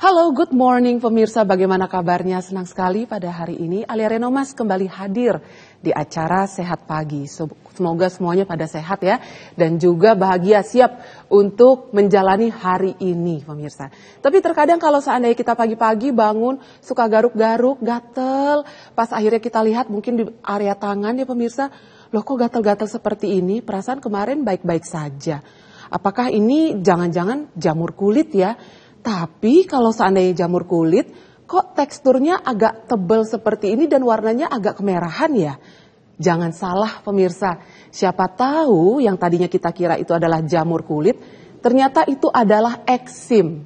Halo, good morning pemirsa, bagaimana kabarnya? Senang sekali pada hari ini Alia Renomas kembali hadir di acara Sehat Pagi. Semoga semuanya pada sehat ya, dan juga bahagia siap untuk menjalani hari ini pemirsa. Tapi terkadang kalau seandainya kita pagi-pagi bangun suka garuk-garuk, gatel, pas akhirnya kita lihat mungkin di area tangan ya pemirsa, loh kok gatel-gatel seperti ini, perasaan kemarin baik-baik saja. Apakah ini jangan-jangan jamur kulit ya? Tapi kalau seandainya jamur kulit, kok teksturnya agak tebal seperti ini dan warnanya agak kemerahan ya? Jangan salah pemirsa, siapa tahu yang tadinya kita kira itu adalah jamur kulit, ternyata itu adalah eksim.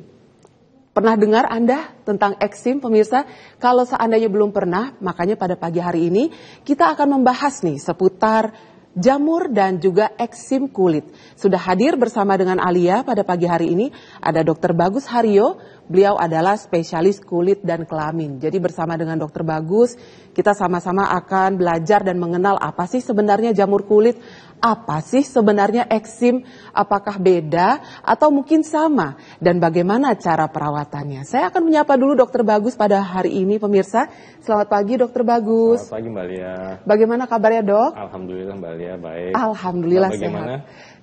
Pernah dengar Anda tentang eksim pemirsa? Kalau seandainya belum pernah, makanya pada pagi hari ini kita akan membahas nih seputar jamur dan juga eksim kulit. Sudah hadir bersama dengan Alia pada pagi hari ini ada Dr. Bagus Haryo. Beliau adalah spesialis kulit dan kelamin. Jadi bersama dengan Dr. Bagus kita sama-sama akan belajar dan mengenal apa sih sebenarnya jamur kulit, apa sih sebenarnya eksim, apakah beda atau mungkin sama, dan bagaimana cara perawatannya. Saya akan menyapa dulu Dr. Bagus pada hari ini pemirsa. Selamat pagi Dr. Bagus. Selamat pagi Mbak Lia. Bagaimana kabarnya dok? Alhamdulillah Mbak Lia baik. Alhamdulillah bagaimana?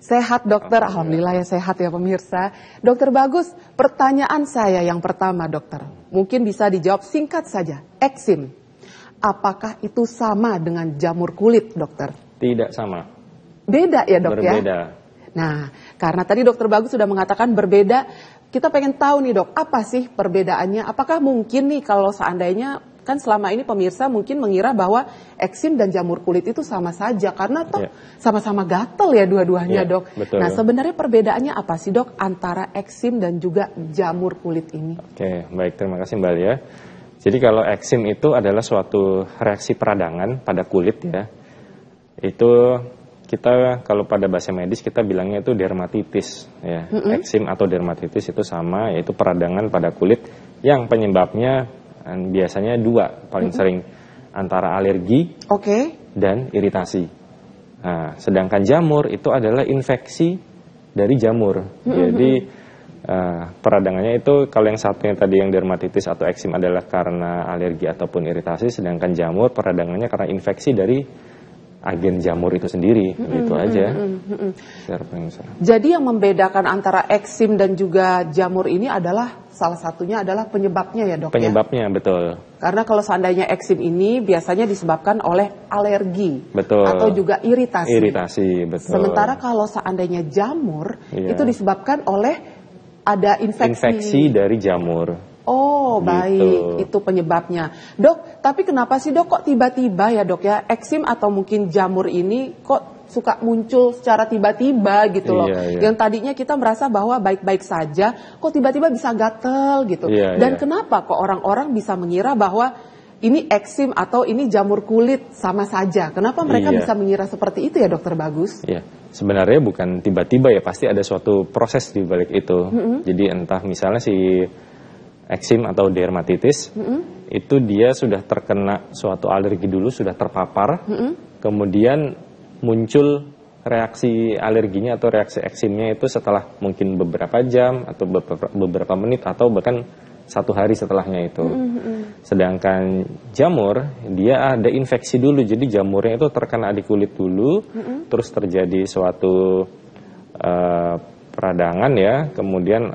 Sehat dokter, alhamdulillah ya sehat ya pemirsa. Dokter Bagus, pertanyaan saya yang pertama dokter, mungkin bisa dijawab singkat saja. Eksim, apakah itu sama dengan jamur kulit dokter? Tidak sama. Beda ya dok ya? Berbeda. Nah, karena tadi dokter Bagus sudah mengatakan berbeda, kita pengen tahu nih dok, apa sih perbedaannya? Apakah mungkin nih kalau seandainya, kan selama ini pemirsa mungkin mengira bahwa eksim dan jamur kulit itu sama saja karena toh sama-sama gatel ya dua-duanya dok. Betul. Nah sebenarnya perbedaannya apa sih dok antara eksim dan juga jamur kulit ini? Oke, baik, terima kasih Mbak Lia. Jadi kalau eksim itu adalah suatu reaksi peradangan pada kulit ya. Itu kita kalau pada bahasa medis kita bilangnya itu dermatitis ya. Eksim atau dermatitis itu sama, yaitu peradangan pada kulit yang penyebabnya biasanya dua paling sering, antara alergi dan iritasi. Nah, sedangkan jamur itu adalah infeksi dari jamur. Jadi peradangannya itu kalau yang satunya tadi yang dermatitis atau eksim adalah karena alergi ataupun iritasi, sedangkan jamur peradangannya karena infeksi dari agen jamur itu sendiri, gitu aja. Jadi yang membedakan antara eksim dan juga jamur ini adalah salah satunya adalah penyebabnya ya dok? Penyebabnya, betul. Karena kalau seandainya eksim ini biasanya disebabkan oleh alergi, betul, atau juga iritasi. Iritasi, betul. Sementara kalau seandainya jamur itu disebabkan oleh ada infeksi dari jamur. Oh baik, itu penyebabnya. Dok, tapi kenapa sih dok kok tiba-tiba ya dok ya, eksim atau mungkin jamur ini kok suka muncul secara tiba-tiba gitu loh. Yang tadinya kita merasa bahwa baik-baik saja, kok tiba-tiba bisa gatel gitu. Dan kenapa kok orang-orang bisa mengira bahwa ini eksim atau ini jamur kulit sama saja? Kenapa mereka bisa mengira seperti itu ya dokter Bagus? Iya, sebenarnya bukan tiba-tiba ya, pasti ada suatu proses di balik itu. Jadi entah misalnya si eksim atau dermatitis, itu dia sudah terkena suatu alergi dulu, sudah terpapar, kemudian muncul reaksi alerginya atau reaksi eksimnya itu setelah mungkin beberapa jam atau beberapa menit atau bahkan satu hari setelahnya itu. Sedangkan jamur, dia ada infeksi dulu, jadi jamurnya itu terkena di kulit dulu, terus terjadi suatu peradangan ya, kemudian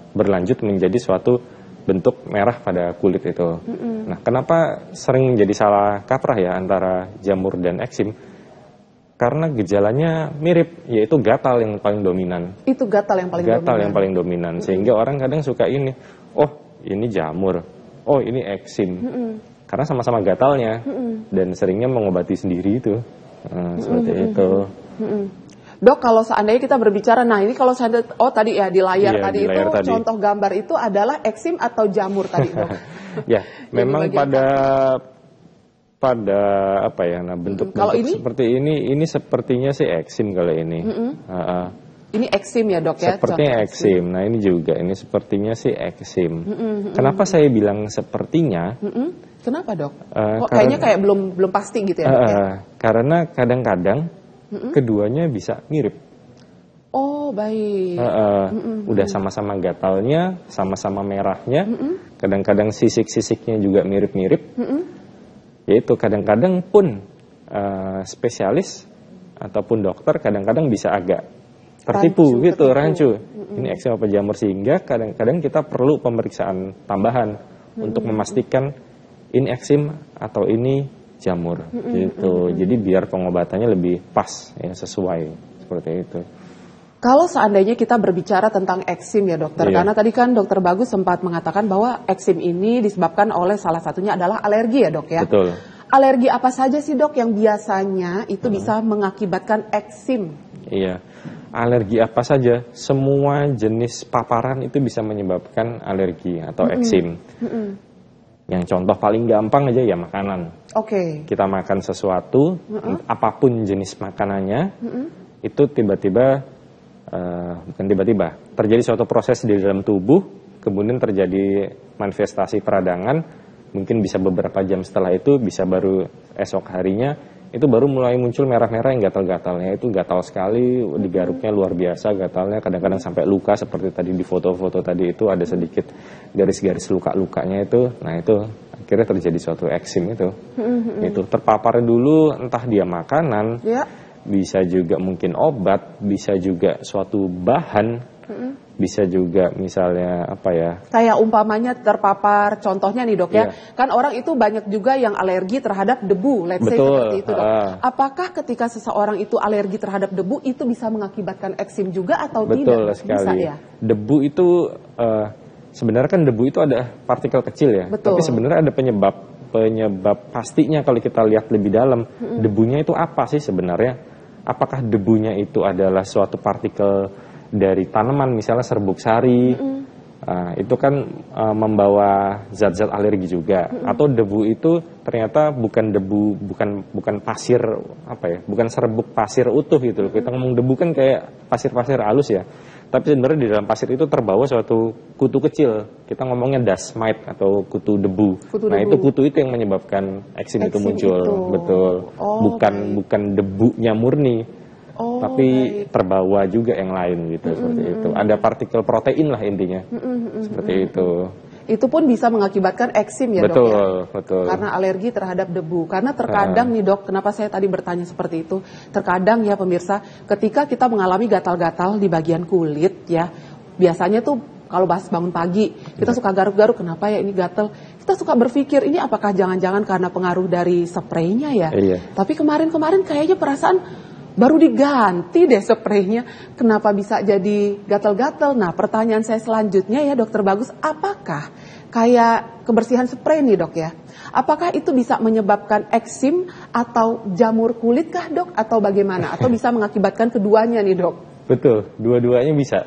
berlanjut menjadi suatu bentuk merah pada kulit itu. Nah, kenapa sering menjadi salah kaprah ya antara jamur dan eksim? Karena gejalanya mirip, yaitu gatal yang paling dominan. Itu gatal yang paling dominan? Gatal yang paling dominan, sehingga orang kadang suka ini, oh ini jamur, oh ini eksim. Karena sama-sama gatalnya, dan seringnya mengobati sendiri itu. Seperti itu. Dok, kalau seandainya kita berbicara, nah ini kalau saya, tadi ya di layar tadi itu contoh gambar itu adalah eksim atau jamur tadi dok? Ya, memang pada apa ya, nah bentuk seperti ini sepertinya sih eksim kalau ini. Ini eksim ya dok ya? Sepertinya eksim. Nah ini juga, ini sepertinya sih eksim. Kenapa saya bilang sepertinya? Kenapa dok? Kok kayaknya kayak belum pasti gitu ya dok ya? Karena kadang-kadang keduanya bisa mirip. Oh Oh, baik. Udah sama-sama gatalnya, sama-sama merahnya, kadang-kadang sisik-sisiknya juga mirip-mirip. Yaitu kadang-kadang pun spesialis ataupun dokter kadang-kadang bisa agak tertipu gitu, rancu. Ini eksim apa jamur, sehingga kadang-kadang kita perlu pemeriksaan tambahan untuk memastikan ini eksim atau ini jamur gitu. Jadi biar pengobatannya lebih pas ya, sesuai seperti itu. Kalau seandainya kita berbicara tentang eksim ya dokter, karena tadi kan dokter Bagus sempat mengatakan bahwa eksim ini disebabkan oleh salah satunya adalah alergi ya dok ya. Betul. Alergi apa saja sih dok yang biasanya itu bisa mengakibatkan eksim? Iya, alergi apa saja, semua jenis paparan itu bisa menyebabkan alergi atau eksim. Yang contoh paling gampang aja ya makanan. Kita makan sesuatu, apapun jenis makanannya, itu tiba-tiba bukan tiba-tiba, terjadi suatu proses di dalam tubuh, kemudian terjadi manifestasi peradangan, mungkin bisa beberapa jam setelah itu, bisa baru esok harinya, itu baru mulai muncul merah-merah yang gatal-gatalnya, itu gatal sekali, digaruknya luar biasa gatalnya, kadang-kadang sampai luka seperti tadi di foto-foto tadi itu ada sedikit garis-garis luka-lukanya itu, nah itu akhirnya terjadi suatu eksim itu. Itu terpapar dulu entah dia makanan, bisa juga mungkin obat, bisa juga suatu bahan, bisa juga misalnya apa ya? Kayak umpamanya terpapar, contohnya nih dok ya, kan orang itu banyak juga yang alergi terhadap debu, let's say seperti itu dok. Apakah ketika seseorang itu alergi terhadap debu itu bisa mengakibatkan eksim juga atau tidak? Betul sekali. Bisa ya? Debu itu sebenarnya kan debu itu ada partikel kecil ya, tapi sebenarnya ada penyebab pastinya kalau kita lihat lebih dalam. Debunya itu apa sih sebenarnya? Apakah debunya itu adalah suatu partikel dari tanaman, misalnya serbuk sari, itu kan membawa zat-zat alergi juga, atau debu itu ternyata bukan debu, bukan pasir apa ya, bukan serbuk pasir utuh gitu loh. Kita ngomong debu kan kayak pasir-pasir halus ya, tapi sebenarnya di dalam pasir itu terbawa suatu kutu kecil, kita ngomongnya dust mite atau kutu debu. Itu kutu itu yang menyebabkan eksim itu muncul. Betul. Bukan debunya murni, tapi terbawa juga yang lain gitu, seperti itu. Ada partikel protein lah intinya, seperti itu. Itu pun bisa mengakibatkan eksim ya dok ya? Betul. Karena alergi terhadap debu. Karena terkadang nih dok, kenapa saya tadi bertanya seperti itu? Terkadang ya pemirsa, ketika kita mengalami gatal-gatal di bagian kulit ya, biasanya tuh kalau bahas bangun pagi, kita suka garuk-garuk, kenapa ya ini gatal? Kita suka berpikir, ini apakah jangan-jangan karena pengaruh dari spraynya ya? Tapi kemarin-kemarin kayaknya perasaan baru diganti deh spraynya, kenapa bisa jadi gatal-gatal? Nah pertanyaan saya selanjutnya ya dokter Bagus, apakah kayak kebersihan spray nih dok ya, apakah itu bisa menyebabkan eksim atau jamur kulit kah dok, atau bagaimana? Atau bisa mengakibatkan keduanya nih dok? Betul, dua-duanya bisa.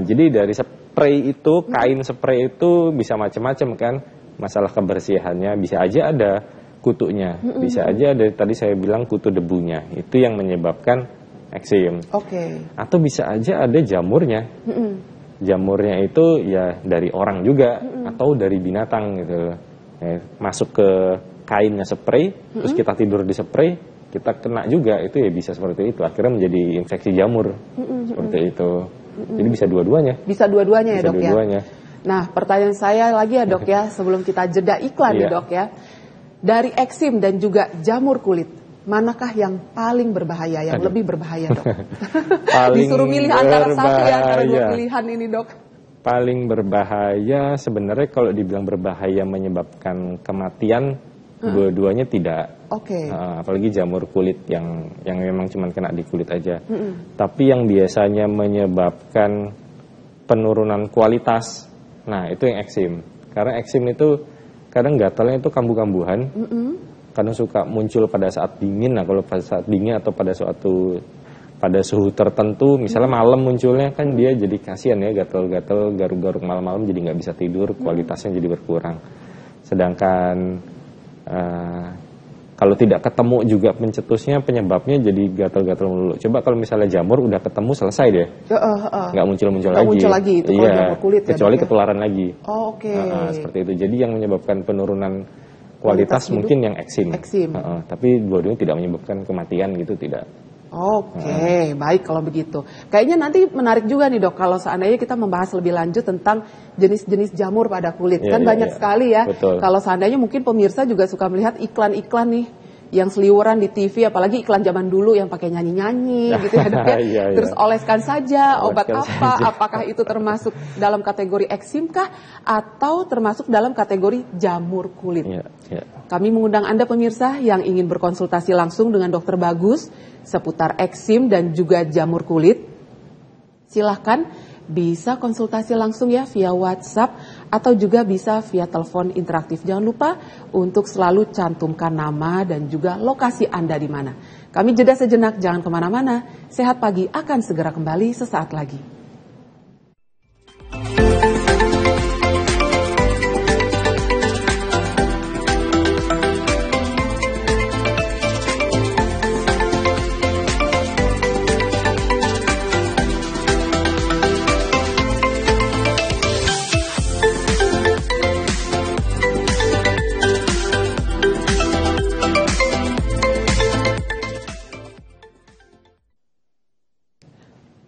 Jadi dari spray itu, kain spray itu bisa macam-macam kan, masalah kebersihannya bisa aja ada kutunya, bisa aja ada tadi saya bilang kutu debunya, itu yang menyebabkan eksim. Atau bisa aja ada jamurnya. Jamurnya itu ya dari orang juga atau dari binatang gitu. Masuk ke kainnya spray, terus kita tidur di spray, kita kena juga, itu ya bisa seperti itu. Akhirnya menjadi infeksi jamur, seperti itu. Jadi bisa dua-duanya. Bisa dua-duanya ya dok ya. Nah pertanyaan saya lagi ya dok ya, sebelum kita jeda iklan nih dok ya. Dari eksim dan juga jamur kulit, manakah yang paling berbahaya, yang lebih berbahaya dok? Disuruh milih antara satu ya, antara dua pilihan ini dok. Paling berbahaya sebenarnya kalau dibilang berbahaya menyebabkan kematian, dua-duanya tidak. Apalagi jamur kulit yang memang cuma kena di kulit aja. Tapi yang biasanya menyebabkan penurunan kualitas, nah itu yang eksim. Karena eksim itu kadang gatalnya itu kambuh-kambuhan, kadang suka muncul pada saat dingin. Nah kalau pada saat dingin atau pada suhu tertentu, misalnya malam munculnya, kan dia jadi kasihan ya, gatal-gatal, garuk-garuk malam-malam, jadi nggak bisa tidur, kualitasnya jadi berkurang. Sedangkan kalau tidak ketemu juga pencetusnya, penyebabnya jadi gatal-gatal melulu. Coba kalau misalnya jamur udah ketemu, selesai deh, nggak muncul-muncul lagi. Muncul lagi itu jamur kulit kecuali ketularan lagi. Seperti itu. Jadi yang menyebabkan penurunan kualitas mungkin yang eksim. Tapi dua-duanya tidak menyebabkan kematian gitu, tidak. Oke, baik kalau begitu. Kayaknya nanti menarik juga nih dok, kalau seandainya kita membahas lebih lanjut tentang jenis-jenis jamur pada kulit. Kan banyak sekali ya. Betul. Kalau seandainya mungkin pemirsa juga suka melihat iklan-iklan nih, yang seliweran di TV, apalagi iklan zaman dulu yang pakai nyanyi-nyanyi gitu ya dok ya. Terus oleskan saja, obat apa, apakah itu termasuk dalam kategori eksim kah? Atau termasuk dalam kategori jamur kulit? Kami mengundang Anda pemirsa yang ingin berkonsultasi langsung dengan Dokter Bagus seputar eksim dan juga jamur kulit. Silahkan bisa konsultasi langsung ya via WhatsApp atau juga bisa via telepon interaktif. Jangan lupa untuk selalu cantumkan nama dan juga lokasi Anda di mana. Kami jeda sejenak, jangan kemana-mana. Sehat Pagi akan segera kembali sesaat lagi.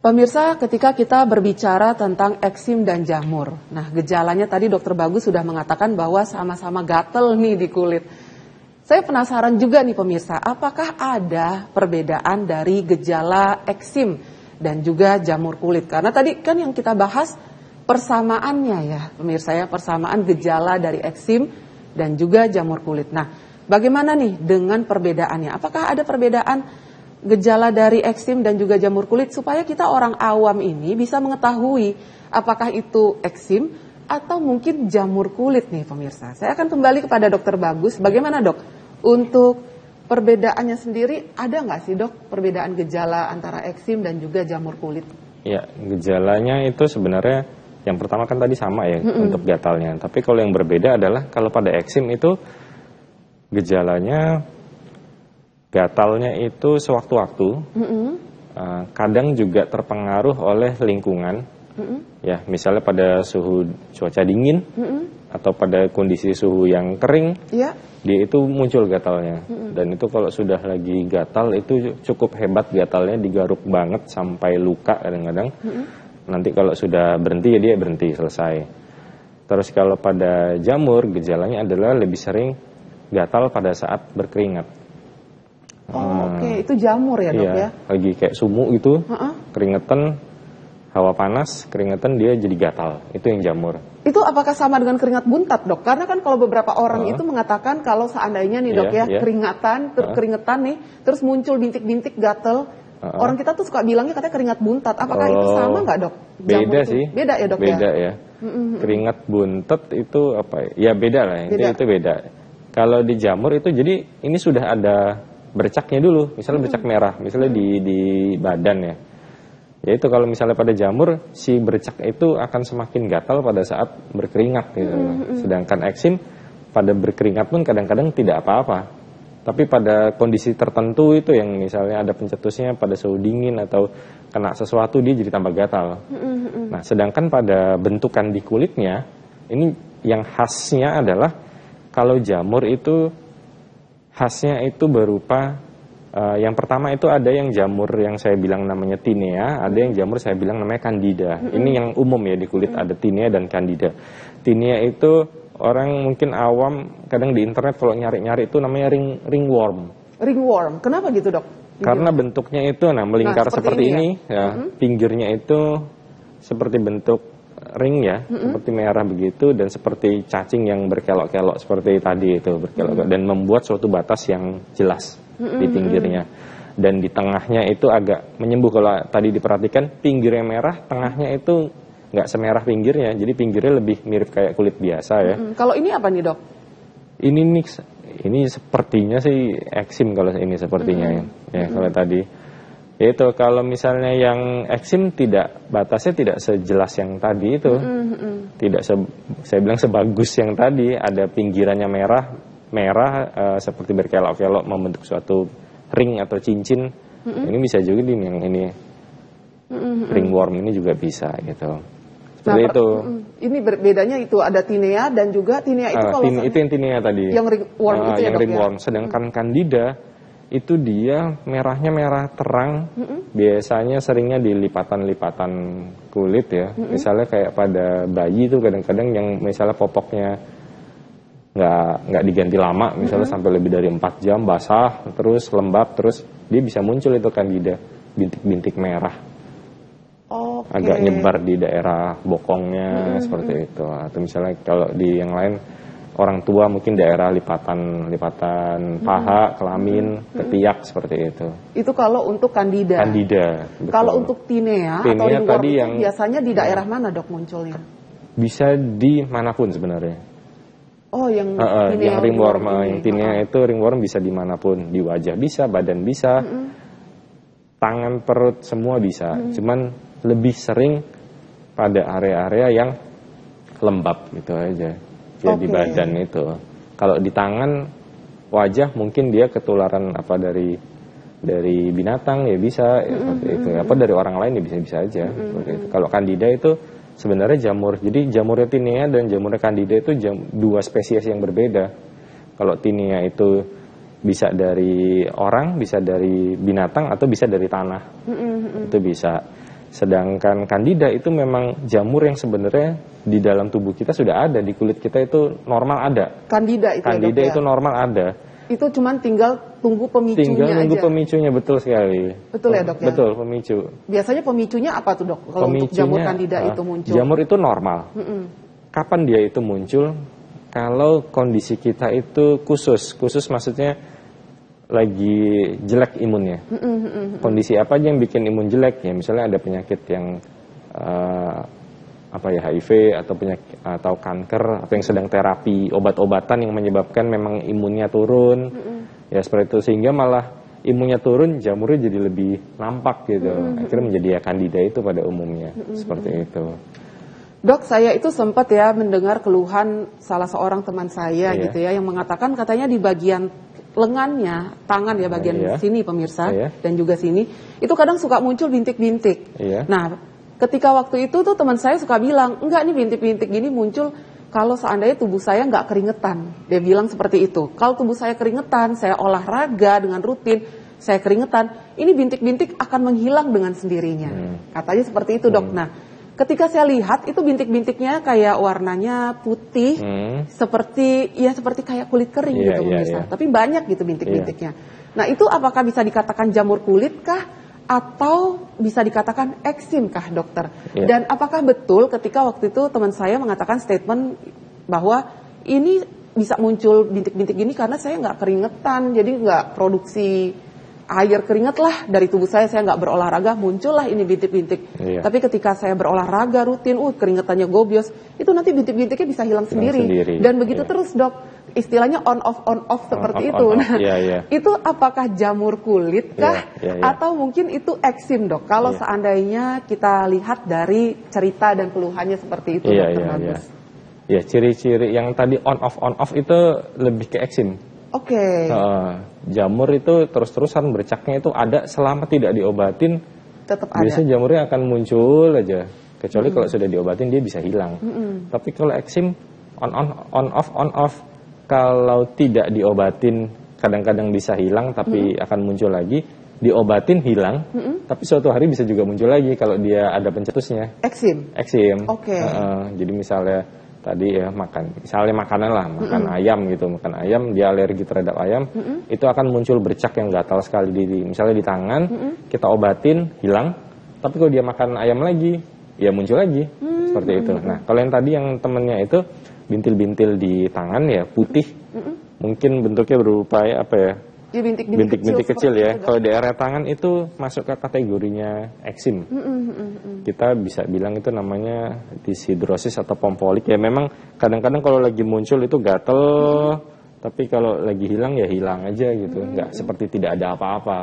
Pemirsa, ketika kita berbicara tentang eksim dan jamur, nah gejalanya tadi Dokter Bagus sudah mengatakan bahwa sama-sama gatel nih di kulit. Saya penasaran juga nih pemirsa, apakah ada perbedaan dari gejala eksim dan juga jamur kulit? Karena tadi kan yang kita bahas persamaannya ya pemirsa ya, persamaan gejala dari eksim dan juga jamur kulit. Nah, bagaimana nih dengan perbedaannya? Apakah ada perbedaan gejala dari eksim dan juga jamur kulit supaya kita orang awam ini bisa mengetahui apakah itu eksim atau mungkin jamur kulit nih pemirsa. Saya akan kembali kepada Dokter Bagus. Bagaimana dok? Untuk perbedaannya sendiri ada nggak sih dok perbedaan gejala antara eksim dan juga jamur kulit? Ya, gejalanya itu sebenarnya yang pertama kan tadi sama ya untuk gatalnya. Tapi kalau yang berbeda adalah kalau pada eksim itu gejalanya gatalnya itu sewaktu-waktu, kadang juga terpengaruh oleh lingkungan, ya misalnya pada suhu cuaca dingin atau pada kondisi suhu yang kering, dia itu muncul gatalnya. Dan itu kalau sudah lagi gatal itu cukup hebat gatalnya, digaruk banget sampai luka kadang-kadang. Nanti kalau sudah berhenti ya dia berhenti, selesai. Terus kalau pada jamur gejalanya adalah lebih sering gatal pada saat berkeringat. Oke, itu jamur ya dok ya? Lagi kayak sumuk gitu, keringetan, hawa panas, keringetan dia jadi gatal, itu yang jamur. Itu apakah sama dengan keringat buntat dok? Karena kan kalau beberapa orang itu mengatakan kalau seandainya nih dok keringetan nih, terus muncul bintik-bintik gatal, orang kita tuh suka bilangnya katanya keringat buntat. Apakah itu sama nggak dok? Beda sih. Beda ya dok beda ya? Keringat buntat itu apa ya? Ya beda lah, itu beda. Kalau di jamur itu jadi ini sudah ada bercaknya dulu, misalnya bercak merah, misalnya di badan ya. Yaitu kalau misalnya pada jamur, si bercak itu akan semakin gatal pada saat berkeringat gitu. Sedangkan eksim pada berkeringat pun kadang-kadang tidak apa-apa. Tapi pada kondisi tertentu itu yang misalnya ada pencetusnya pada suhu dingin atau kena sesuatu dia jadi tambah gatal. Nah, sedangkan pada bentukan di kulitnya, ini yang khasnya adalah kalau jamur itu khasnya itu berupa yang pertama itu ada yang jamur yang saya bilang namanya tinea, ada yang jamur saya bilang namanya candida. Ini yang umum ya di kulit, ada tinea dan candida. Tinea itu orang mungkin awam kadang di internet kalau nyari-nyari itu namanya ringworm. Ringworm, kenapa gitu dok? Karena bentuknya itu melingkar seperti ini ya. Pinggirnya itu seperti bentuk ring ya, seperti merah begitu, dan seperti cacing yang berkelok-kelok seperti tadi itu berkelok dan membuat suatu batas yang jelas di pinggirnya. Dan di tengahnya itu agak menyembuh. Kalau tadi diperhatikan pinggirnya merah, tengahnya itu nggak semerah pinggirnya, jadi pinggirnya lebih mirip kayak kulit biasa ya. Kalau ini apa nih dok? Ini sepertinya sih eksim kalau ini sepertinya ya kalau tadi. Itu kalau misalnya yang eksim batasnya tidak sejelas yang tadi itu, saya bilang sebagus yang tadi, ada pinggirannya merah seperti berkelok-kelok membentuk suatu ring atau cincin. Ini bisa juga yang ini ringworm ini juga bisa gitu. Seperti itu. Ini bedanya itu ada tinea dan juga tinea itu kalau itu yang tinea tadi. Yang ringworm itu ya yang dok ringworm. Ya? Sedangkan candida itu dia merahnya merah terang, biasanya seringnya di lipatan-lipatan kulit ya. Misalnya kayak pada bayi itu kadang-kadang yang misalnya popoknya nggak diganti lama, misalnya sampai lebih dari 4 jam basah, terus lembab, terus dia bisa muncul itu Candida, bintik-bintik merah. Agak nyebar di daerah bokongnya seperti itu. Atau misalnya kalau di yang lain orang tua mungkin daerah lipatan paha, kelamin, ketiak seperti itu. Itu kalau untuk Candida. Candida. Kalau untuk tinea atau ringworm tadi itu yang biasanya di daerah mana dok munculnya? Bisa di manapun sebenarnya. Oh, yang yang ringworm, yang tinea itu ringworm bisa dimanapun, di wajah bisa, badan bisa, tangan, perut semua bisa. Cuman lebih sering pada area-area yang lembab gitu aja. Ya di badan itu. Kalau di tangan, wajah mungkin dia ketularan apa dari binatang ya bisa ya, seperti itu. Apa dari orang lain ya bisa aja seperti itu. Kalau Candida itu sebenarnya jamur. Jadi jamur tinea dan jamur Candida itu dua spesies yang berbeda. Kalau tinea itu bisa dari orang, bisa dari binatang atau bisa dari tanah. Itu bisa. Sedangkan Candida itu memang jamur yang sebenarnya di dalam tubuh kita sudah ada, di kulit kita itu normal ada. Candida itu itu normal ada. Itu cuman tinggal tunggu pemicunya tinggal nunggu aja. Pemicunya, betul sekali. Betul ya dok ya? Betul, pemicu. Biasanya pemicunya apa tuh dok? Kalau untuk jamur Candida itu muncul? Jamur itu normal. Kapan dia itu muncul? Kalau kondisi kita itu khusus maksudnya lagi jelek imunnya. Kondisi apa aja yang bikin imun jelek ya, misalnya ada penyakit yang HIV atau penyakit atau kanker atau yang sedang terapi obat-obatan yang menyebabkan memang imunnya turun. Ya seperti itu, sehingga malah imunnya turun, jamurnya jadi lebih nampak gitu. Akhirnya menjadi ya Candida itu pada umumnya. Seperti itu. Dok, saya itu sempat ya mendengar keluhan salah seorang teman saya gitu ya, yang mengatakan katanya di bagian lengannya, tangan ya bagian sini pemirsa, dan juga sini, itu kadang suka muncul bintik-bintik. Nah, ketika waktu itu tuh teman saya suka bilang, enggak nih bintik-bintik gini muncul kalau seandainya tubuh saya nggak keringetan. Dia bilang seperti itu. Kalau tubuh saya keringetan, saya olahraga dengan rutin, saya keringetan, ini bintik-bintik akan menghilang dengan sendirinya. Katanya seperti itu dok. Nah, ketika saya lihat itu bintik-bintiknya kayak warnanya putih, seperti kayak kulit kering gitu pemirsa. Tapi banyak gitu bintik-bintiknya. Nah itu apakah bisa dikatakan jamur kulit kah? Atau bisa dikatakan eksim kah dokter? Dan apakah betul ketika waktu itu teman saya mengatakan statement bahwa ini bisa muncul bintik-bintik gini karena saya nggak keringetan, jadi nggak produksi air keringat lah dari tubuh saya nggak berolahraga, muncullah ini bintik-bintik. Tapi ketika saya berolahraga rutin, keringetannya gobios, itu nanti bintik-bintiknya bisa hilang sendiri. Dan begitu terus dok, istilahnya on off seperti itu. Nah, itu apakah jamur kulit kah? Atau mungkin itu eksim dok? Kalau seandainya kita lihat dari cerita dan keluhannya seperti itu, dokter Bagus. Ya, ciri-ciri yang tadi on off itu lebih ke eksim. Jamur itu terus-terusan bercaknya itu ada selama tidak diobatin, tetap ada. Biasanya jamurnya akan muncul aja, kecuali kalau sudah diobatin dia bisa hilang. Tapi kalau eksim on off, kalau tidak diobatin kadang-kadang bisa hilang tapi akan muncul lagi, diobatin hilang, tapi suatu hari bisa juga muncul lagi kalau dia ada pencetusnya. Eksim. Jadi misalnya tadi ya misalnya makanan lah, makan ayam gitu, makan ayam dia alergi terhadap ayam, itu akan muncul bercak yang gatal sekali misalnya di tangan, kita obatin hilang, tapi kalau dia makan ayam lagi, ya muncul lagi, seperti itu. Nah kalau yang tadi yang temennya itu bintil-bintil di tangan ya putih, mungkin bentuknya berupa bintik-bintik kecil ya. Kalau di area tangan itu masuk ke kategorinya eksim. Kita bisa bilang itu namanya dishidrosis atau pompolik. Ya memang kadang-kadang kalau lagi muncul itu gatel, tapi kalau lagi hilang ya hilang aja gitu. Nggak seperti tidak ada apa-apa.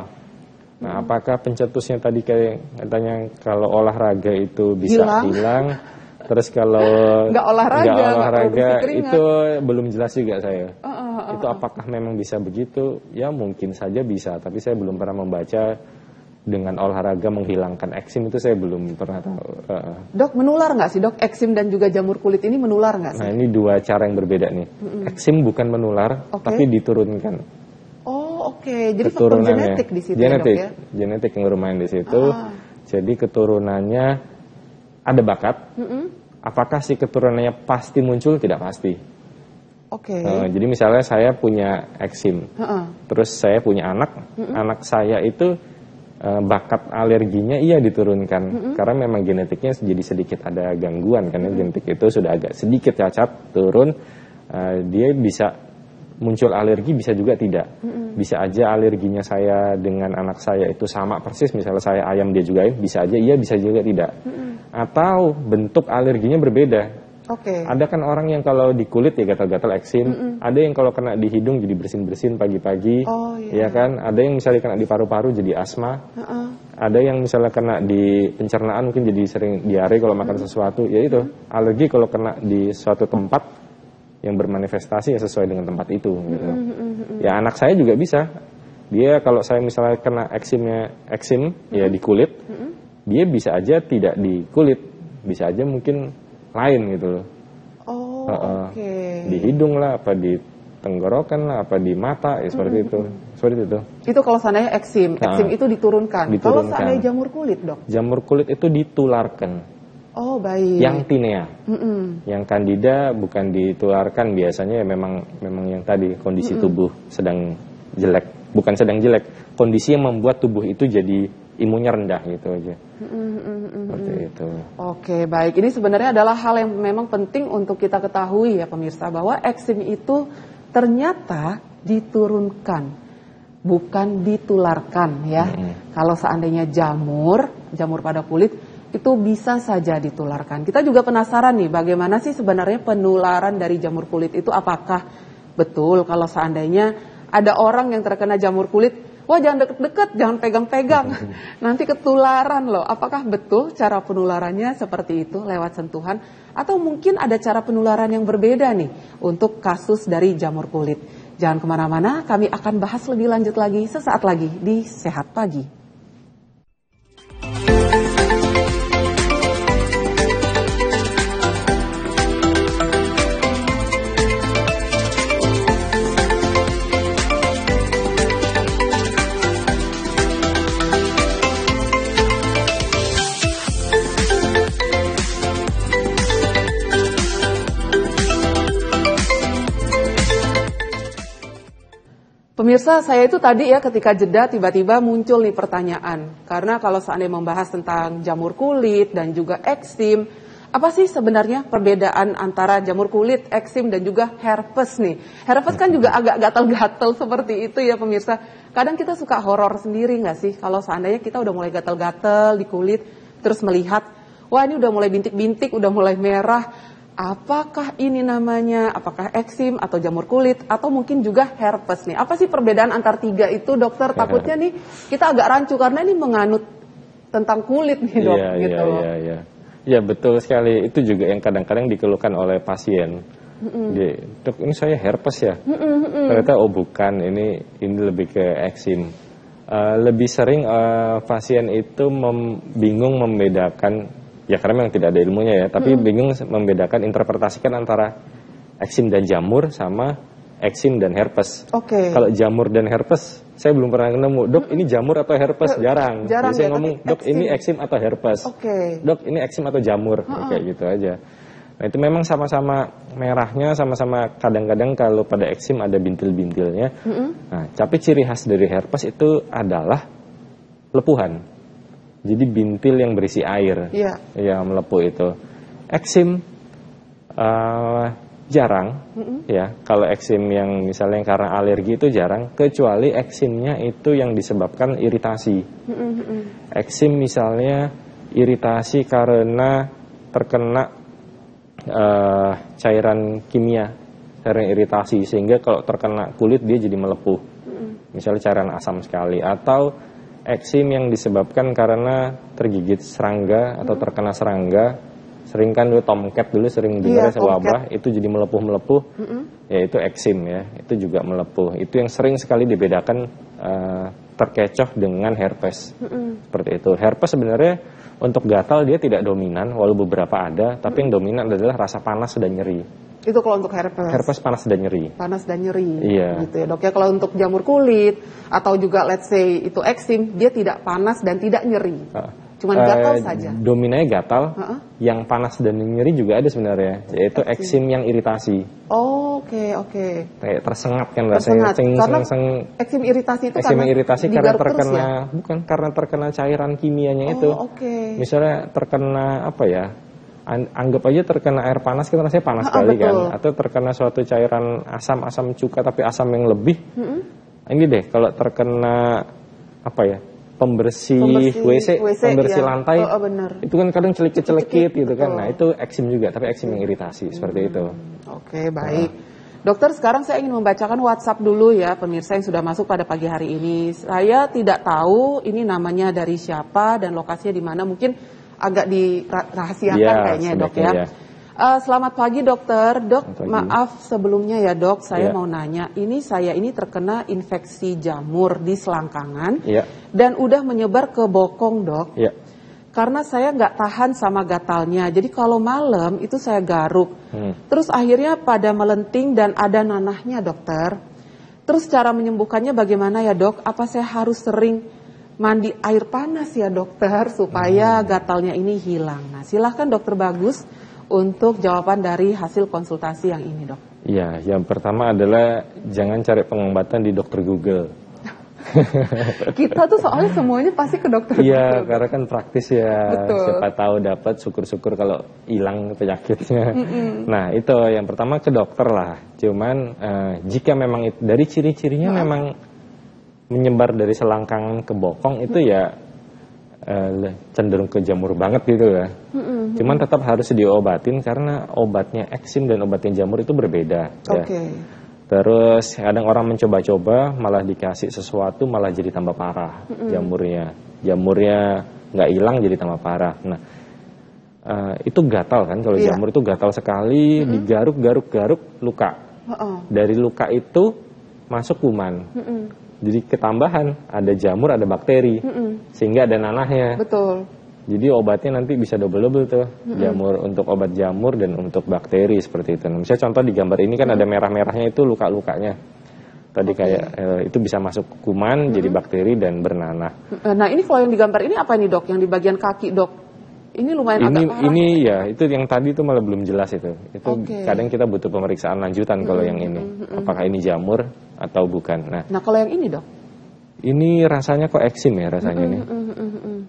Nah apakah pencetusnya tadi kayak katanya kalau olahraga itu bisa hilang? Terus kalau nggak olahraga itu belum jelas juga saya. Itu apakah memang bisa begitu? Ya mungkin saja bisa, tapi saya belum pernah membaca dengan olahraga menghilangkan eksim, itu saya belum pernah tahu. Dok, menular nggak sih dok? Eksim dan juga jamur kulit ini menular nggak sih? Nah ini dua cara yang berbeda nih. Eksim bukan menular, tapi diturunkan. Oh, oke. Jadi faktor genetik di situ ya, Dok, ya? Genetik yang bermain di situ. Jadi keturunannya ada bakat. Apakah si keturunannya pasti muncul? Tidak pasti. Oke. Jadi misalnya saya punya eksim, terus saya punya anak, anak saya itu bakat alerginya iya diturunkan, karena memang genetiknya jadi sedikit ada gangguan, karena genetik itu sudah agak sedikit cacat, turun, dia bisa muncul alergi, bisa juga tidak. Bisa aja alerginya saya dengan anak saya itu sama persis, misalnya saya ayam dia juga ayam, bisa aja iya, bisa juga tidak. Atau bentuk alerginya berbeda. Ada kan orang yang kalau di kulit ya gatal-gatal eksim, ada yang kalau kena di hidung jadi bersin-bersin pagi-pagi, ya kan? Ada yang misalnya kena di paru-paru jadi asma, ada yang misalnya kena di pencernaan mungkin jadi sering diare kalau makan sesuatu, ya itu alergi kalau kena di suatu tempat yang bermanifestasi ya sesuai dengan tempat itu. Gitu. Ya anak saya juga bisa, dia kalau saya misalnya kena eksim ya di kulit, dia bisa aja tidak di kulit, bisa aja mungkin lain gitu loh. Di hidung lah, apa di tenggorokan lah, apa di mata, ya seperti itu. Seperti itu. Itu kalau seandainya eksim itu diturunkan. Kalau seandainya jamur kulit, Dok? Jamur kulit itu ditularkan. Oh, baik. Yang tinea. Yang kandida bukan ditularkan, biasanya ya memang yang tadi kondisi tubuh sedang jelek, bukan sedang jelek, kondisi yang membuat tubuh itu jadi imunnya rendah gitu aja. Seperti itu. Oke, baik. Ini sebenarnya adalah hal yang memang penting untuk kita ketahui ya pemirsa, bahwa eksim itu ternyata diturunkan, bukan ditularkan ya. Kalau seandainya jamur pada kulit itu bisa saja ditularkan. Kita juga penasaran nih, bagaimana sih sebenarnya penularan dari jamur kulit itu? Apakah betul kalau seandainya ada orang yang terkena jamur kulit, wah jangan deket-deket, jangan pegang-pegang, nanti ketularan loh. Apakah betul cara penularannya seperti itu, lewat sentuhan? Atau mungkin ada cara penularan yang berbeda nih untuk kasus dari jamur kulit? Jangan kemana-mana, kami akan bahas lebih lanjut lagi sesaat lagi di Sehat Pagi. Pemirsa, saya itu tadi ya ketika jeda tiba-tiba muncul nih pertanyaan. Karena kalau seandainya membahas tentang jamur kulit dan juga eksim, apa sih sebenarnya perbedaan antara jamur kulit, eksim dan juga herpes nih? Herpes kan juga agak gatal-gatal seperti itu ya pemirsa. Kadang kita suka horor sendiri nggak sih? Kalau seandainya kita udah mulai gatal-gatal di kulit, terus melihat, wah ini udah mulai bintik-bintik, udah mulai merah. Apakah ini namanya, apakah eksim atau jamur kulit atau mungkin juga herpes nih? Apa sih perbedaan antar tiga itu, dokter? Takutnya nih kita agak rancu karena ini menganut tentang kulit nih, dok. Iya betul sekali. Itu juga yang kadang-kadang dikeluhkan oleh pasien. Dok, ini saya herpes ya. Ternyata oh bukan, ini lebih ke eksim. Lebih sering pasien itu bingung membedakan. Ya karena memang tidak ada ilmunya ya, tapi bingung membedakan, interpretasikan antara eksim dan jamur sama eksim dan herpes. Kalau jamur dan herpes, saya belum pernah ketemu. Dok, ini jamur atau herpes? Jarang. Jadi saya ngomong, dok ini eksim atau herpes? Dok, ini eksim atau jamur? Kayak gitu aja. Nah itu memang sama-sama merahnya, sama-sama kadang-kadang kalau pada eksim ada bintil-bintilnya. Nah, tapi ciri khas dari herpes itu adalah lepuhan. Jadi bintil yang berisi air yang melepuh itu. Eksim jarang, ya. Kalau eksim yang misalnya karena alergi itu jarang, kecuali eksimnya itu yang disebabkan iritasi. Eksim misalnya iritasi karena terkena cairan kimia, cairan iritasi, sehingga kalau terkena kulit dia jadi melepuh. Misalnya cairan asam sekali, atau eksim yang disebabkan karena tergigit serangga atau terkena serangga. Sering kan dulu tomcat dulu sering dengar wabah itu jadi melepuh-melepuh. Ya itu eksim ya, itu juga melepuh. Itu yang sering sekali dibedakan terkecoh dengan herpes. Seperti itu. Herpes sebenarnya untuk gatal dia tidak dominan, walau beberapa ada, tapi yang dominan adalah rasa panas dan nyeri. Itu kalau untuk herpes. Herpes panas dan nyeri. Panas dan nyeri. Iya. Gitu ya dok ya. Kalau untuk jamur kulit atau juga let's say itu eksim, dia tidak panas dan tidak nyeri. Cuman gatal saja. Dominannya gatal. Yang panas dan nyeri juga ada sebenarnya, yaitu eksim yang iritasi. Oh, oke. Kayak tersengat kan rasanya. Karena eksim iritasi itu eksim karena iritasi karena terkena ya? bukan karena terkena cairan kimianya itu. Misalnya terkena apa ya? Anggap aja terkena air panas, kita rasanya panas sekali kan, atau terkena suatu cairan asam cuka tapi asam yang lebih. Ini deh kalau terkena apa ya? Pembersih WC pembersih ya. Lantai, itu kan kadang celekit gitu kan. Nah itu eksim juga, tapi eksim yang iritasi seperti itu. Oke, baik. Dokter, sekarang saya ingin membacakan WhatsApp dulu ya pemirsa yang sudah masuk pada pagi hari ini. Saya tidak tahu ini namanya dari siapa dan lokasinya di mana, mungkin agak dirahasiakan kayaknya dok ya. Selamat pagi dokter. Dok, maaf sebelumnya ya dok, saya mau nanya, saya ini terkena infeksi jamur di selangkangan dan udah menyebar ke bokong dok. Karena saya nggak tahan sama gatalnya, jadi kalau malam itu saya garuk. Terus akhirnya pada melenting dan ada nanahnya dokter. Terus cara menyembuhkannya bagaimana ya dok? Apa saya harus sering mandi air panas ya dokter supaya gatalnya ini hilang? Nah silahkan dokter Bagus untuk jawaban dari hasil konsultasi yang ini dok. Iya, yang pertama adalah jangan cari pengobatan di dokter Google. Kita tuh soalnya semuanya pasti ke dokter Google. Iya, karena kan praktis ya. Betul. Siapa tahu dapat, syukur-syukur kalau hilang penyakitnya. Nah itu yang pertama ke dokter lah. Cuman jika memang dari ciri-cirinya memang menyebar dari selangkangan ke bokong itu ya cenderung ke jamur banget gitu ya. Cuman tetap harus diobatin karena obatnya eksim dan obatnya jamur itu berbeda. Ya. Terus kadang orang mencoba-coba malah dikasih sesuatu malah jadi tambah parah jamurnya. Jamurnya nggak hilang jadi tambah parah. Nah itu gatal kan, kalau jamur itu gatal sekali, digaruk-garuk luka. Dari luka itu masuk kuman. Jadi ketambahan ada jamur, ada bakteri, sehingga ada nanahnya. Betul. Jadi obatnya nanti bisa double tuh, jamur untuk obat jamur dan untuk bakteri seperti itu. Nah, misalnya contoh di gambar ini kan ada merah-merahnya itu luka-lukanya. Tadi kayak itu bisa masuk kuman, jadi bakteri dan bernanah. Nah ini kalau yang di gambar ini apa nih dok? Yang di bagian kaki dok? Ini lumayan agak parah. Ini ya, itu yang tadi itu malah belum jelas itu. Itu kadang kita butuh pemeriksaan lanjutan kalau yang ini. Apakah ini jamur atau bukan. Nah kalau yang ini dok? Ini rasanya kok eksim ya rasanya nih.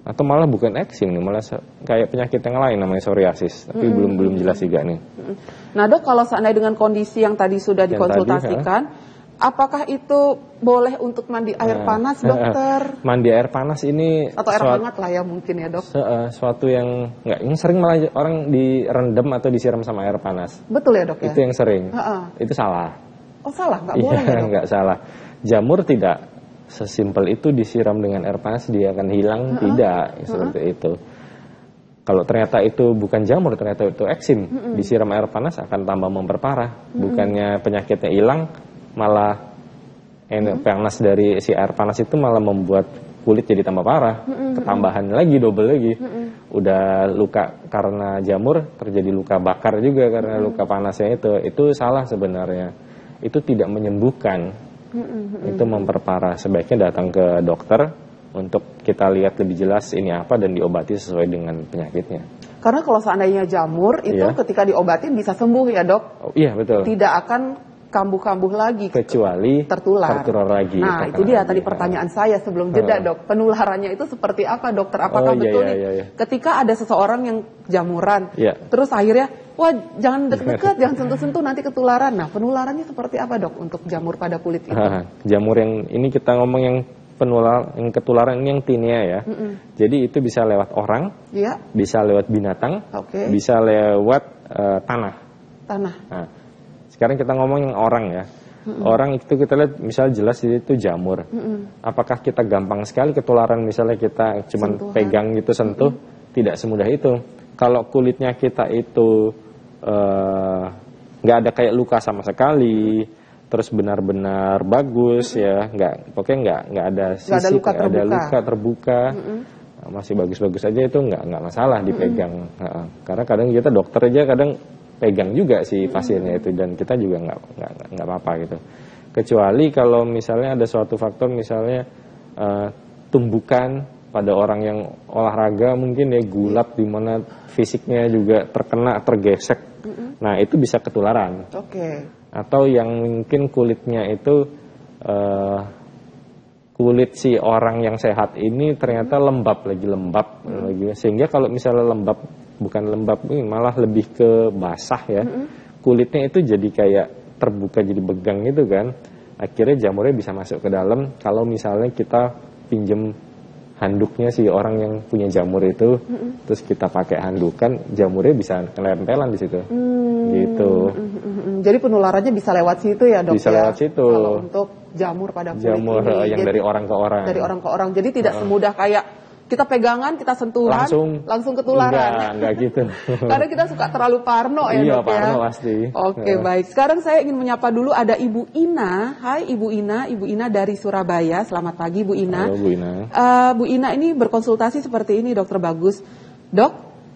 Atau malah bukan eksim nih, malah kayak penyakit yang lain namanya psoriasis. Tapi belum jelas juga nih. Nah dok, kalau seandainya dengan kondisi yang tadi sudah dikonsultasikan, apakah itu boleh untuk mandi air panas dokter? Mandi air panas ini atau air hangat lah ya mungkin ya dok? Suatu yang sering malah orang direndam atau disiram sama air panas. Betul ya dok ya? Itu yang sering. Itu salah. Oh salah, nggak boleh ya dok? Nggak salah. Jamur tidak sesimpel itu disiram dengan air panas dia akan hilang, tidak seperti itu. Kalau ternyata itu bukan jamur, ternyata itu eksim, disiram air panas akan tambah memperparah. Bukannya penyakitnya hilang, malah panas dari si air panas itu malah membuat kulit jadi tambah parah. Ketambahan lagi, double lagi. Udah luka karena jamur, terjadi luka bakar juga karena luka panasnya itu salah sebenarnya. Itu tidak menyembuhkan. Itu memperparah. Sebaiknya datang ke dokter untuk kita lihat lebih jelas ini apa dan diobati sesuai dengan penyakitnya. Karena kalau seandainya jamur itu ketika diobatin bisa sembuh ya dok? Iya betul. Tidak akan kambuh-kambuh lagi kecuali tertular lagi. Nah itu dia tadi pertanyaan saya sebelum jeda dok, penularannya itu seperti apa dokter? Apakah betul ketika ada seseorang yang jamuran terus akhirnya wah jangan deket-deket, jangan sentuh-sentuh nanti ketularan. Nah penularannya seperti apa dok untuk jamur pada kulit itu? Jamur yang ini kita ngomong yang ketularan ini yang tinea ya. Jadi itu bisa lewat orang, bisa lewat binatang, bisa lewat tanah. Nah, sekarang kita ngomong yang orang ya. Orang itu kita lihat misalnya jelas itu jamur. Apakah kita gampang sekali ketularan misalnya kita cuma pegang gitu sentuh? Tidak semudah itu. Kalau kulitnya kita itu nggak ada kayak luka sama sekali, terus benar-benar bagus ya, pokoknya nggak ada sisik, nggak ada luka terbuka, masih bagus-bagus aja itu nggak masalah dipegang. Karena kadang kita dokter aja kadang pegang juga si pasiennya itu, dan kita juga nggak apa-apa gitu. Kecuali kalau misalnya ada suatu faktor, misalnya tumbukan pada orang yang olahraga mungkin ya, gulat di mana fisiknya juga terkena, tergesek. Nah, itu bisa ketularan. Atau yang mungkin kulitnya itu kulit si orang yang sehat ini ternyata lembab, lagi sehingga kalau misalnya bukan lembab ini malah lebih ke basah ya, kulitnya itu jadi kayak terbuka, jadi begang gitu kan, akhirnya jamurnya bisa masuk ke dalam. Kalau misalnya kita pinjem handuknya si orang yang punya jamur itu, terus kita pakai handukan, jamurnya bisa kelempelan di situ, gitu. Jadi penularannya bisa lewat situ ya, Dok? Bisa lewat situ. Kalau untuk jamur pada kulit jamur ini, yang dari orang ke orang. Dari orang ke orang. Jadi tidak semudah kayak kita pegangan, kita sentuhan, langsung ketularan. Enggak gitu. Karena kita suka terlalu parno ya, Dok, ya. Iya, parno pasti. Oke, baik. Sekarang saya ingin menyapa dulu ada Ibu Ina. Hai Ibu Ina, Ibu Ina dari Surabaya. Selamat pagi Bu Ina. Halo Bu Ina. Bu Ina ini berkonsultasi seperti ini, Dokter Bagus. Dok,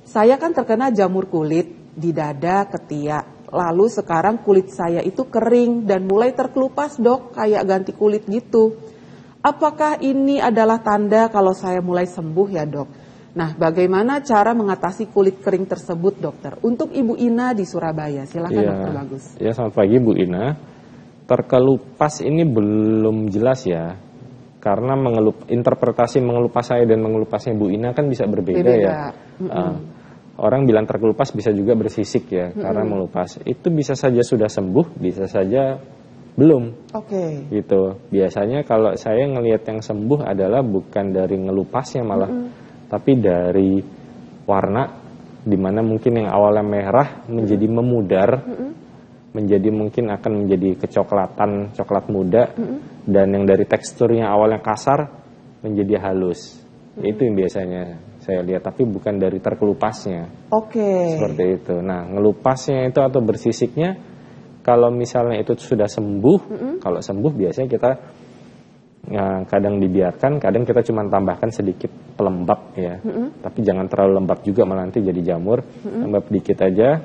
saya kan terkena jamur kulit di dada, ketiak. Lalu sekarang kulit saya itu kering dan mulai terkelupas, Dok, kayak ganti kulit gitu. Apakah ini adalah tanda kalau saya mulai sembuh ya, Dok? Nah, bagaimana cara mengatasi kulit kering tersebut, Dokter? Untuk Ibu Ina di Surabaya, silakan Dokter Bagus. Ya, selamat pagi Bu Ina. Terkelupas ini belum jelas ya, karena interpretasi mengelupas saya dan mengelupasnya Bu Ina kan bisa berbeda ya. Orang bilang terkelupas bisa juga bersisik ya, karena melupas. Itu bisa saja sudah sembuh, bisa saja belum. Gitu. Biasanya kalau saya ngelihat yang sembuh adalah bukan dari ngelupasnya malah, tapi dari warna, dimana mungkin yang awalnya merah menjadi memudar, menjadi mungkin akan menjadi kecoklatan, coklat muda, dan yang dari teksturnya awalnya kasar menjadi halus. Itu yang biasanya saya lihat, tapi bukan dari terkelupasnya. Seperti itu. Nah, ngelupasnya itu atau bersisiknya, kalau misalnya itu sudah sembuh, kalau sembuh biasanya kita kadang dibiarkan, kadang kita cuma tambahkan sedikit pelembab ya. Tapi jangan terlalu lembab juga, malah nanti jadi jamur. Lembab dikit aja,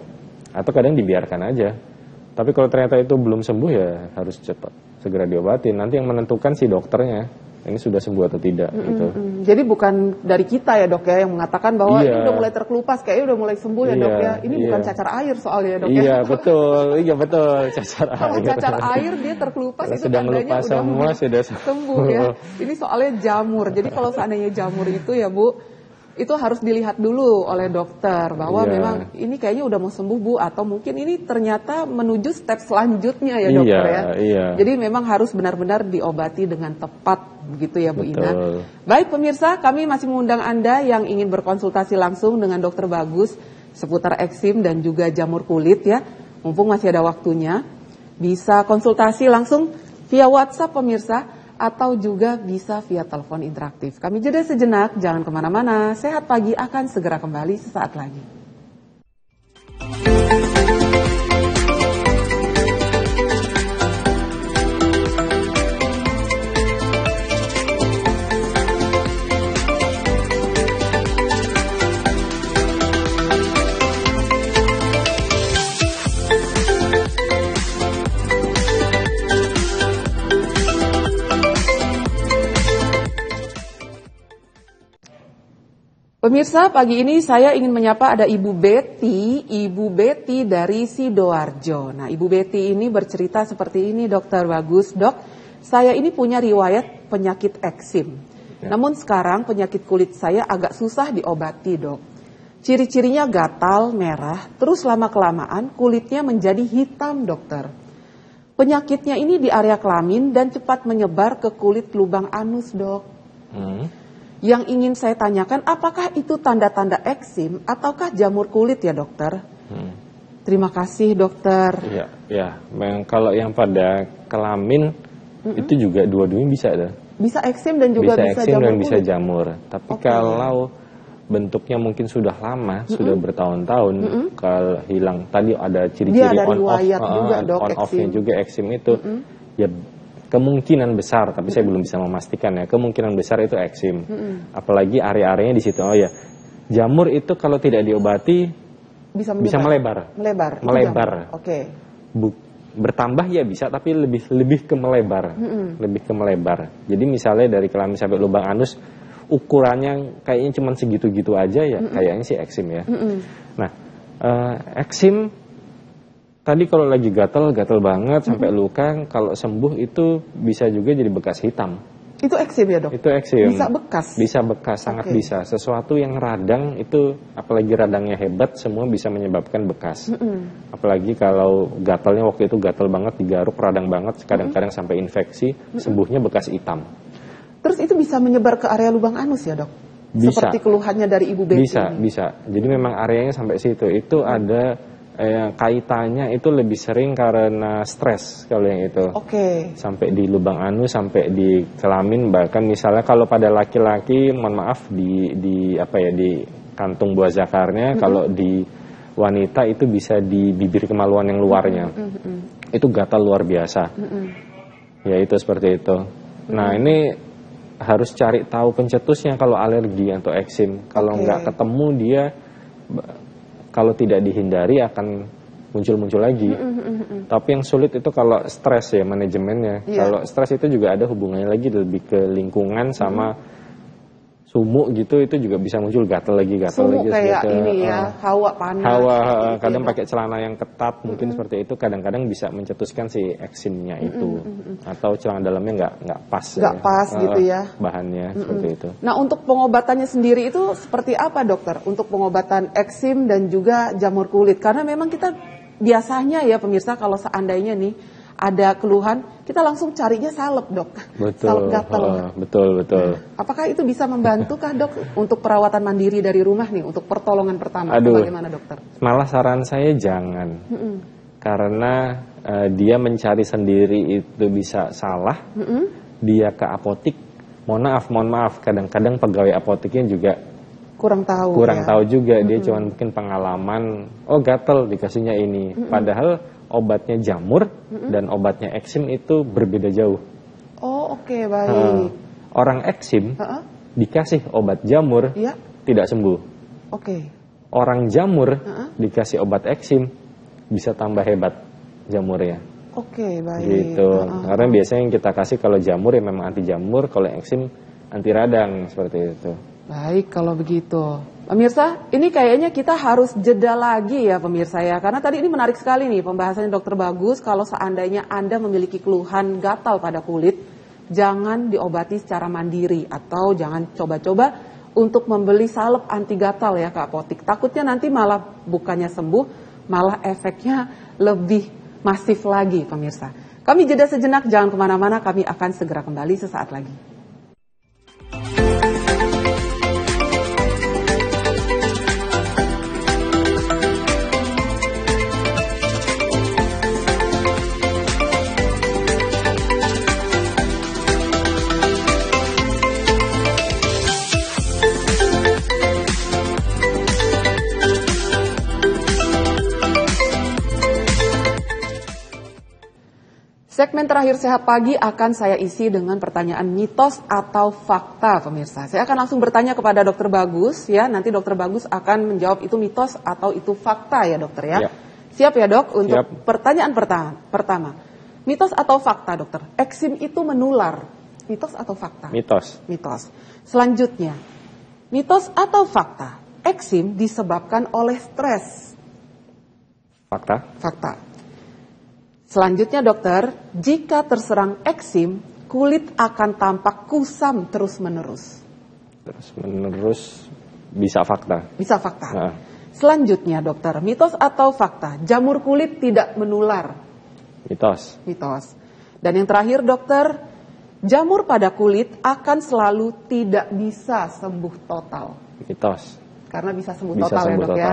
atau kadang dibiarkan aja. Tapi kalau ternyata itu belum sembuh ya harus cepat segera diobati. Nanti yang menentukan si dokternya ini sudah sembuh atau tidak gitu. Jadi bukan dari kita ya, Dok ya, yang mengatakan bahwa ini udah mulai terkelupas, kayaknya udah mulai sembuh ya, Dok ya. Ini bukan cacar air soalnya ya, Dok ya. Iya betul, cacar air. Kalau cacar air dia terkelupas itu tandanya semua sudah sembuh ya. Ini soalnya jamur. Jadi kalau seandainya jamur itu ya Bu, itu harus dilihat dulu oleh dokter bahwa memang ini kayaknya udah mau sembuh Bu, atau mungkin ini ternyata menuju step selanjutnya ya, Dokter ya. Jadi memang harus benar-benar diobati dengan tepat begitu ya Bu Ina. Baik pemirsa, kami masih mengundang Anda yang ingin berkonsultasi langsung dengan Dokter Bagus seputar eksim dan juga jamur kulit ya. Mumpung masih ada waktunya, bisa konsultasi langsung via WhatsApp pemirsa, atau juga bisa via telepon interaktif. Kami jeda sejenak, jangan kemana-mana. Sehat Pagi akan segera kembali sesaat lagi. Pemirsa, pagi ini saya ingin menyapa ada Ibu Betty dari Sidoarjo. Nah, Ibu Betty ini bercerita seperti ini, Dokter Bagus. Dok, saya ini punya riwayat penyakit eksim. Namun sekarang penyakit kulit saya agak susah diobati, Dok. Ciri-cirinya gatal, merah, terus lama-kelamaan kulitnya menjadi hitam, Dokter. Penyakitnya ini di area kelamin dan cepat menyebar ke kulit lubang anus, Dok. Yang ingin saya tanyakan, apakah itu tanda-tanda eksim ataukah jamur kulit ya, Dokter? Terima kasih, Dokter. Ya. Kalau yang pada kelamin itu juga dua-duanya bisa ada. Bisa eksim dan juga bisa eksim jamur dan kulit. bisa jamur. Tapi kalau bentuknya mungkin sudah lama, sudah bertahun-tahun, kalau hilang tadi ada ciri-ciri on-off-nya juga eksim itu, ya kemungkinan besar, tapi saya belum bisa memastikan ya, kemungkinan besar itu eksim. Apalagi area-areanya di situ. Jamur itu kalau tidak diobati Bisa melebar. Melebar. Oke. Bertambah ya bisa, tapi lebih ke melebar. Lebih ke melebar. Jadi misalnya dari kelamin sampai lubang anus ukurannya kayaknya cuma segitu-gitu aja ya, kayaknya sih eksim ya. Nah, eksim tadi kalau lagi gatal banget sampai luka, kalau sembuh itu bisa juga jadi bekas hitam. Itu eksim ya, Dok? Itu eksim. Bisa bekas? Bisa bekas, sangat bisa. Sesuatu yang radang itu, apalagi radangnya hebat, semua bisa menyebabkan bekas. Apalagi kalau gatalnya waktu itu gatal banget, digaruk, radang banget, kadang-kadang sampai infeksi, sembuhnya bekas hitam. Terus itu bisa menyebar ke area lubang anus ya, Dok? Bisa. Seperti keluhannya dari Ibu Betty? Bisa. Jadi memang areanya sampai situ. Itu ada kaitannya itu lebih sering karena stres kalau yang itu. Sampai di lubang anus, sampai di kelamin, bahkan misalnya kalau pada laki-laki, mohon maaf di kantung buah zakarnya, kalau di wanita itu bisa di bibir kemaluan yang luarnya. Itu gatal luar biasa. Ya itu seperti itu. Nah ini harus cari tahu pencetusnya kalau alergi atau eksim. Kalau nggak ketemu dia, kalau tidak dihindari akan muncul-muncul lagi. Tapi yang sulit itu kalau stres ya, manajemennya. Kalau stres itu juga ada hubungannya lagi lebih ke lingkungan sama sumuk gitu, itu juga bisa muncul gatal lagi. Sumuk kayak ini ya, hawa panas. Kadang pakai celana yang ketat mungkin seperti itu, kadang-kadang bisa mencetuskan si eksimnya itu. Atau celana dalamnya nggak pas. Nggak pas gitu ya. Bahannya seperti itu. Nah untuk pengobatannya sendiri itu seperti apa, Dokter? Untuk pengobatan eksim dan juga jamur kulit. Karena memang kita biasanya ya pemirsa, kalau seandainya nih ada keluhan, kita langsung carinya salep, Dok. Betul. Salep gatal. Betul. Apakah itu bisa membantukah, Dok, untuk perawatan mandiri dari rumah nih, untuk pertolongan pertama? Bagaimana, Dokter? Malah saran saya jangan. Karena dia mencari sendiri itu bisa salah. Dia ke apotik, mohon maaf, kadang-kadang pegawai apoteknya juga kurang tahu juga. Dia cuma mungkin pengalaman, gatal dikasihnya ini. Padahal obatnya jamur dan obatnya eksim itu berbeda jauh. Baik. Orang eksim dikasih obat jamur tidak sembuh. Orang jamur dikasih obat eksim bisa tambah hebat jamurnya. Baik. Gitu. Karena biasanya yang kita kasih kalau jamur ya memang anti jamur, kalau eksim anti radang seperti itu. Baik kalau begitu. Pemirsa, ini kayaknya kita harus jeda lagi ya pemirsa ya. Karena tadi ini menarik sekali nih pembahasannya Dokter Bagus. Kalau seandainya Anda memiliki keluhan gatal pada kulit, jangan diobati secara mandiri. Atau jangan coba-coba untuk membeli salep anti gatal ya ke apotik. Takutnya nanti malah bukannya sembuh, malah efeknya lebih masif lagi pemirsa. Kami jeda sejenak, jangan kemana-mana, kami akan segera kembali sesaat lagi. Segmen terakhir Sehat Pagi akan saya isi dengan pertanyaan mitos atau fakta pemirsa. Saya akan langsung bertanya kepada Dokter Bagus ya. Nanti Dokter Bagus akan menjawab itu mitos atau itu fakta ya Dokter ya. Siap ya Dok untuk pertanyaan pertama. Mitos atau fakta Dokter? Eksim itu menular. Mitos atau fakta? Mitos. Selanjutnya, mitos atau fakta? Eksim disebabkan oleh stres. Fakta. Selanjutnya Dokter, jika terserang eksim, kulit akan tampak kusam terus-menerus. Bisa fakta. Selanjutnya Dokter, mitos atau fakta? Jamur kulit tidak menular. Mitos. Dan yang terakhir Dokter, jamur pada kulit akan selalu tidak bisa sembuh total. Mitos. Karena bisa sembuh total ya Dok ya.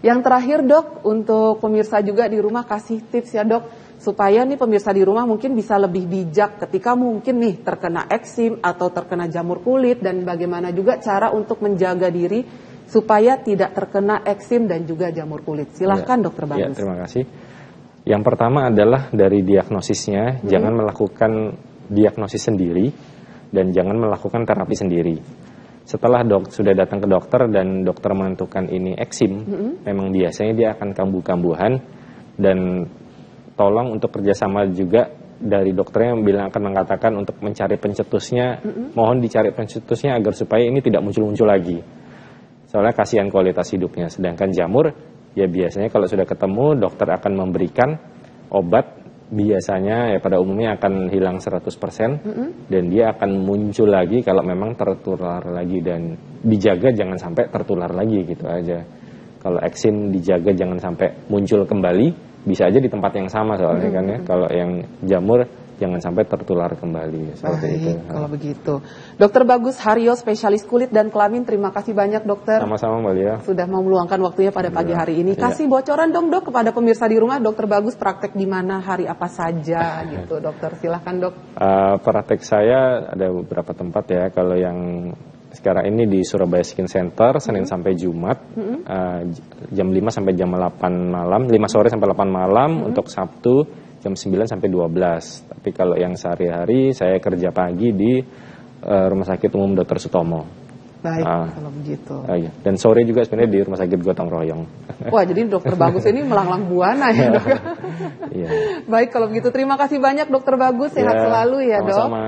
Yang terakhir Dok, untuk pemirsa juga di rumah kasih tips ya Dok, supaya nih pemirsa di rumah mungkin bisa lebih bijak ketika mungkin nih terkena eksim atau terkena jamur kulit, dan bagaimana juga cara untuk menjaga diri supaya tidak terkena eksim dan juga jamur kulit. Silahkan Dokter Bagus. Terima kasih. Yang pertama adalah dari diagnosisnya, jangan melakukan diagnosis sendiri dan jangan melakukan terapi sendiri. setelah sudah datang ke dokter dan dokter menentukan ini eksim, memang biasanya dia akan kambuh-kambuhan, dan tolong untuk kerjasama juga dari dokternya yang akan mengatakan untuk mencari pencetusnya, mohon dicari pencetusnya agar supaya ini tidak muncul-muncul lagi. Soalnya kasihan kualitas hidupnya. Sedangkan jamur, ya biasanya kalau sudah ketemu, dokter akan memberikan obat, biasanya ya pada umumnya akan hilang 100%, dan dia akan muncul lagi kalau memang tertular lagi, dan dijaga jangan sampai tertular lagi gitu aja. Kalau eksim dijaga jangan sampai muncul kembali, bisa aja di tempat yang sama soalnya kan ya. Kalau yang jamur jangan sampai tertular kembali seperti itu. Kalau begitu. Dokter Bagus Haryo, spesialis kulit dan kelamin, terima kasih banyak dokter. Sama-sama Mbak Lia. Sudah mau meluangkan waktunya pada pagi hari ini. Kasih bocoran dong dok kepada pemirsa di rumah, Dokter Bagus praktek di mana, hari apa saja gitu dokter. Silahkan dok. Praktek saya ada beberapa tempat ya. Kalau yang sekarang ini di Surabaya Skin Center, Senin sampai Jumat, jam 5 sampai jam 8 malam, 5 sore sampai 8 malam, untuk Sabtu jam 9 sampai 12. Tapi kalau yang sehari-hari saya kerja pagi di Rumah Sakit Umum Dr. Sutomo. Baik, kalau begitu. Iya. Dan sore juga sebenarnya di Rumah Sakit Gotong Royong. Wah, jadi Dokter Bagus ini melanglang buana ya dok. Iya. Baik, kalau begitu terima kasih banyak Dokter Bagus, sehat selalu ya dok. Sama-sama.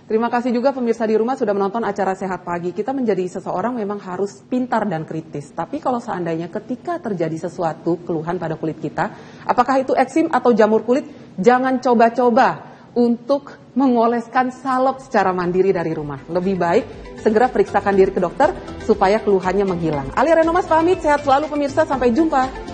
Terima kasih juga pemirsa di rumah sudah menonton acara Sehat Pagi. Kita menjadi seseorang memang harus pintar dan kritis. Tapi kalau seandainya ketika terjadi sesuatu keluhan pada kulit kita, apakah itu eksim atau jamur kulit, jangan coba-coba untuk mengoleskan salep secara mandiri dari rumah. Lebih baik segera periksakan diri ke dokter supaya keluhannya menghilang. Alia Renomas pamit, sehat selalu pemirsa, sampai jumpa.